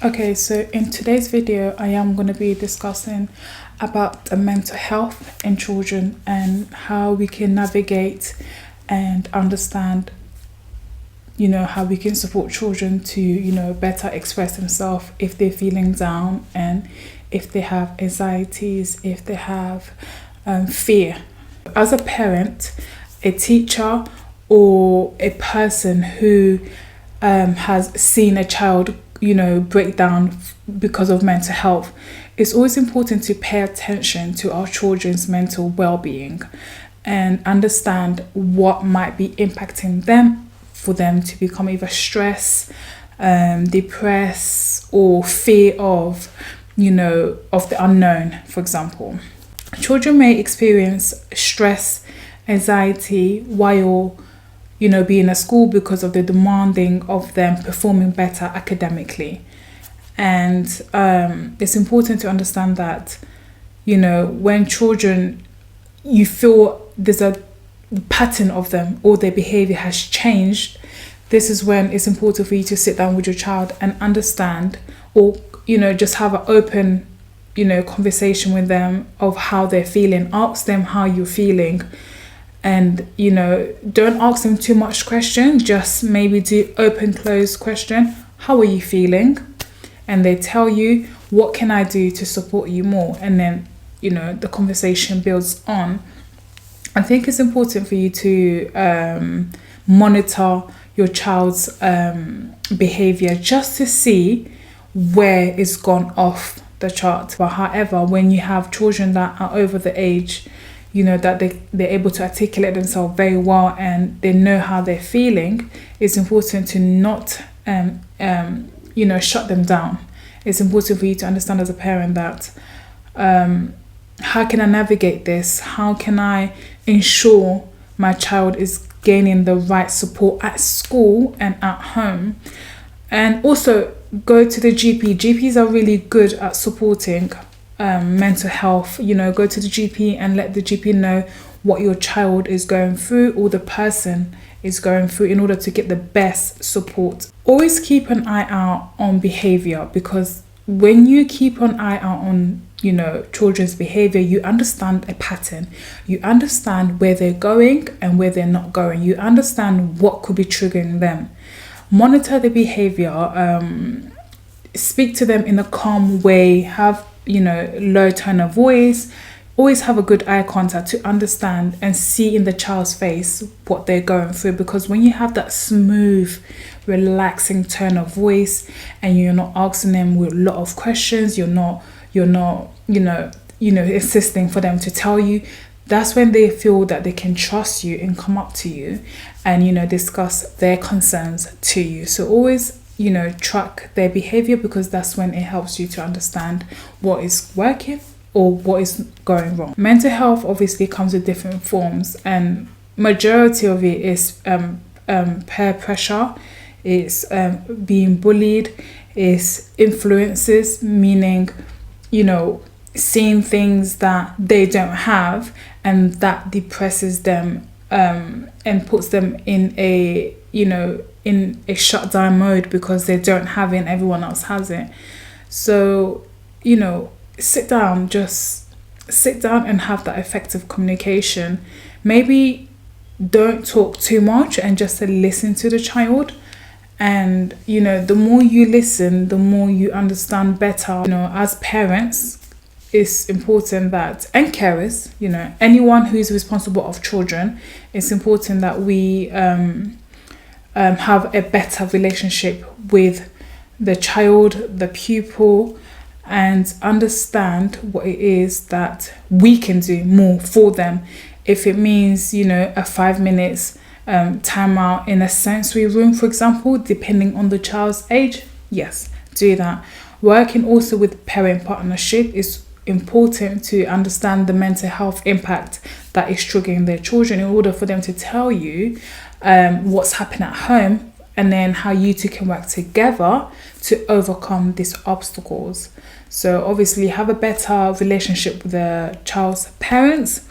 Okay, so in today's video, I am going to be discussing about the mental health in children and how we can navigate and understand, how we can support children to, better express themselves if they're feeling down and if they have anxieties, if they have fear. As a parent, a teacher, or a person who has seen a child break down because of mental health, it's always important to pay attention to our children's mental well-being and understand what might be impacting them for them to become either stressed, depressed, or fear of the unknown. For example, children may experience stress, anxiety while being at school because of the demanding of them performing better academically. And it's important to understand that, when children, you feel there's a pattern of them or their behavior has changed, this is when it's important for you to sit down with your child and understand, or, just have an open, conversation with them of how they're feeling. Ask them how you're feeling. And, don't ask them too much question, just maybe do open, closed question. How are you feeling? And they tell you, what can I do to support you more? And then, the conversation builds on. I think it's important for you to monitor your child's behavior just to see where it's gone off the chart. But however, when you have children that are over the age, that they're able to articulate themselves very well and they know how they're feeling, it's important to not, shut them down. It's important for you to understand as a parent that, how can I navigate this? How can I ensure my child is gaining the right support at school and at home? And also go to the GP. GPs are really good at supporting mental health. Go to the GP and let the GP know what your child is going through or the person is going through in order to get the best support. Always keep an eye out on behavior, because when you keep an eye out on children's behavior, you understand a pattern, you understand where they're going and where they're not going, you understand what could be triggering them. Monitor the behavior, speak to them in a calm way, have low tone of voice. Always have a good eye contact to understand and see in the child's face what they're going through, because when you have that smooth, relaxing tone of voice and you're not asking them with a lot of questions, you're not insisting for them to tell you, that's when they feel that they can trust you and come up to you and discuss their concerns to you. So always track their behavior, because that's when it helps you to understand what is working or what is going wrong. Mental health obviously comes with different forms, and majority of it is peer pressure, it's being bullied, it's influences, meaning seeing things that they don't have, and that depresses them and puts them in a in a shutdown mode because they don't have it and everyone else has it. So sit down and have that effective communication. Maybe don't talk too much and just listen to the child. And the more you listen, the more you understand better. As parents, it's important that, and carers, anyone who's responsible of children, it's important that we have a better relationship with the child, the pupil, and understand what it is that we can do more for them. If it means a 5 minutes time out in a sensory room, for example, depending on the child's age, yes, do that. Working also with parent partnership is important to understand the mental health impact that is triggering their children, in order for them to tell you what's happening at home, and then how you two can work together to overcome these obstacles. So obviously have a better relationship with the child's parents,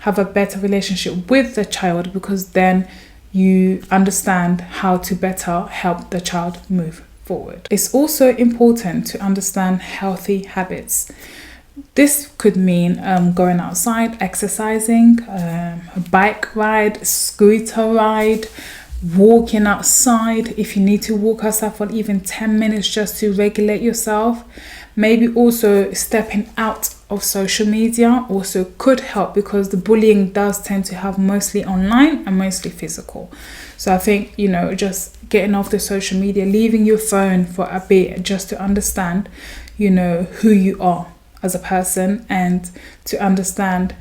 have a better relationship with the child, because then you understand how to better help the child move forward. It's also important to understand healthy habits. This could mean going outside, exercising, a bike ride, scooter ride, walking outside. If you need to walk outside for even 10 minutes just to regulate yourself. Maybe also stepping out of social media also could help, because the bullying does tend to have mostly online and mostly physical. So I think, just getting off the social media, leaving your phone for a bit just to understand, who you are as a person, and to understand,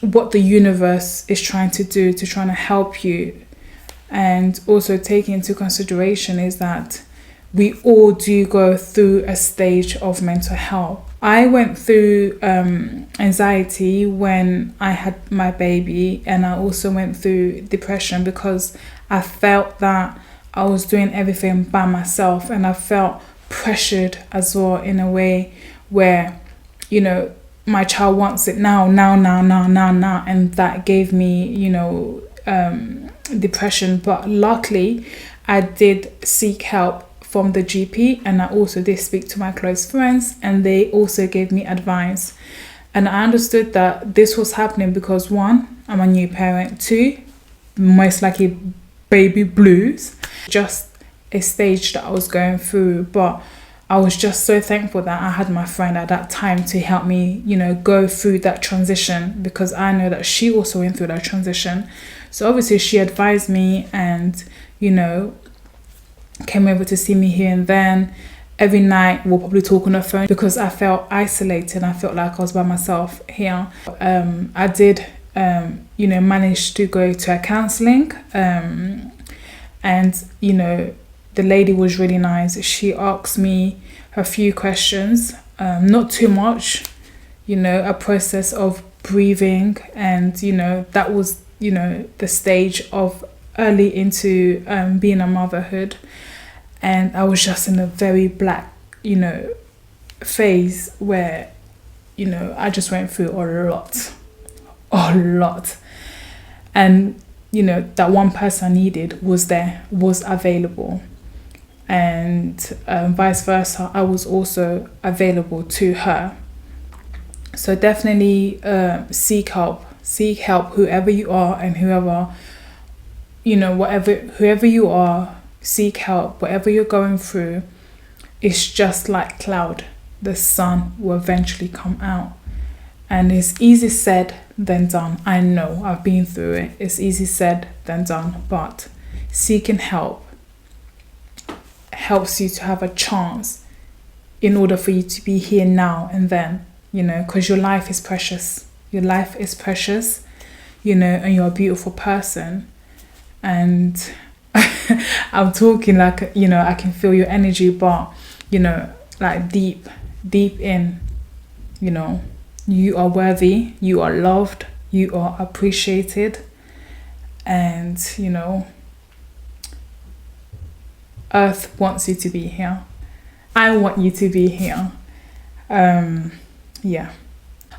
what the universe is trying to do to try to help you. And also take into consideration is that we all do go through a stage of mental health. I went through anxiety when I had my baby, and I also went through depression because I felt that I was doing everything by myself, and I felt pressured as well in a way where, my child wants it now, and that gave me, depression. But luckily, I did seek help from the GP, and I also did speak to my close friends, and they also gave me advice. And I understood that this was happening because, one, I'm a new parent, two, most likely baby blues, just a stage that I was going through. But I was just so thankful that I had my friend at that time to help me, go through that transition, because I know that she also went through that transition. So obviously she advised me and, came over to see me here and then. Every night we'll probably talk on the phone because I felt isolated. I felt like I was by myself here. I did, manage to go to a counselling, and, the lady was really nice. She asked me a few questions, not too much, a process of breathing, and, that was, the stage of early into being a motherhood. And I was just in a very black, phase where, I just went through a lot. And, that one person I needed was available. And vice versa, I was also available to her. So definitely seek help, whoever you are, and whoever you are, seek help. Whatever you're going through, it's just like cloud. The sun will eventually come out. And it's easy said than done. I know, I've been through it. It's easy said than done. But seeking help helps you to have a chance in order for you to be here now and then, because your life is precious. Your life is precious, and you're a beautiful person. And I'm talking like, I can feel your energy, but, like deep in, you are worthy, you are loved, you are appreciated, and, Earth wants you to be here. I want you to be here. Yeah.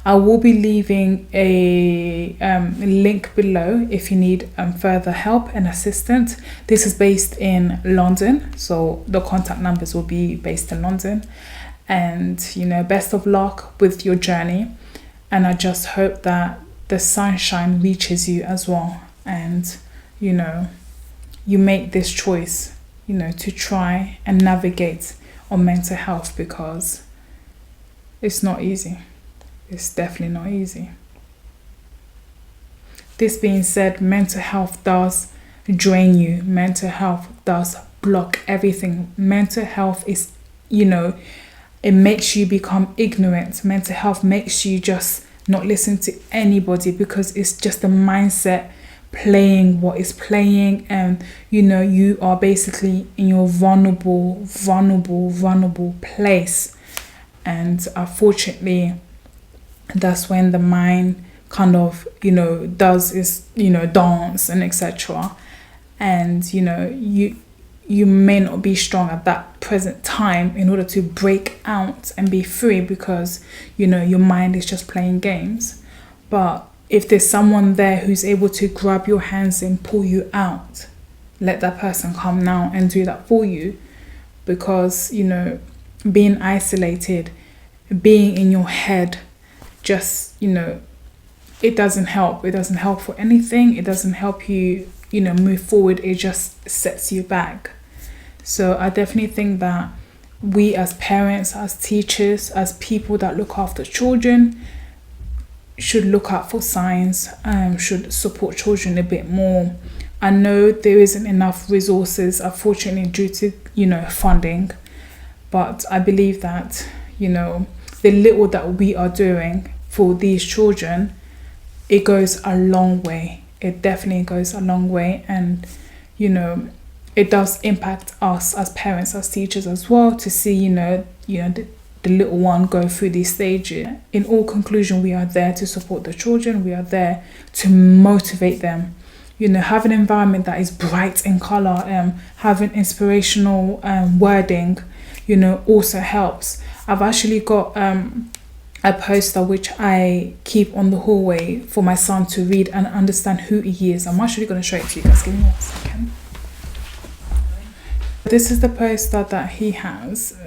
I will be leaving a link below if you need further help and assistance. This is based in London, so the contact numbers will be based in London. And, best of luck with your journey. And I just hope that the sunshine reaches you as well. And, you make this choice, to try and navigate on mental health, because it's not easy. It's definitely not easy. This being said, mental health does drain you. Mental health does block everything. Mental health is, it makes you become ignorant. Mental health makes you just not listen to anybody, because it's just the mindset playing what is playing, and you are basically in your vulnerable place. And unfortunately, that's when the mind kind of does is dance and etc. And you may not be strong at that present time in order to break out and be free, because your mind is just playing games. But if there's someone there who's able to grab your hands and pull you out, let that person come now and do that for you, because being isolated, being in your head, just it doesn't help. It doesn't help for anything. It doesn't help you move forward. It just sets you back. So I definitely think that we as parents, as teachers, as people that look after children should look out for signs, should support children a bit more. I know there isn't enough resources, unfortunately, due to funding, but I believe that the little that we are doing for these children, it goes a long way. It definitely goes a long way, and it does impact us as parents, as teachers as well, to see the little one go through these stages. In all conclusion, we are there to support the children. We are there to motivate them. Have an environment that is bright in color, having inspirational wording, also helps. I've actually got a poster which I keep on the hallway for my son to read and understand who he is. I'm actually going to show it to you guys. Give me 1 second. This is the poster that he has.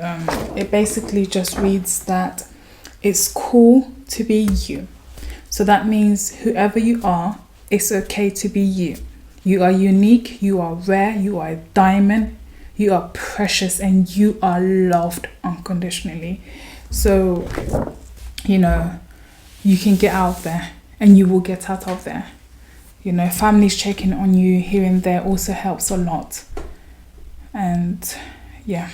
It basically just reads that it's cool to be you. So that means whoever you are, it's okay to be you. You are unique, you are rare, you are a diamond, you are precious, and you are loved unconditionally. So, you can get out there, and you will get out of there. Families checking on you here and there also helps a lot. And yeah.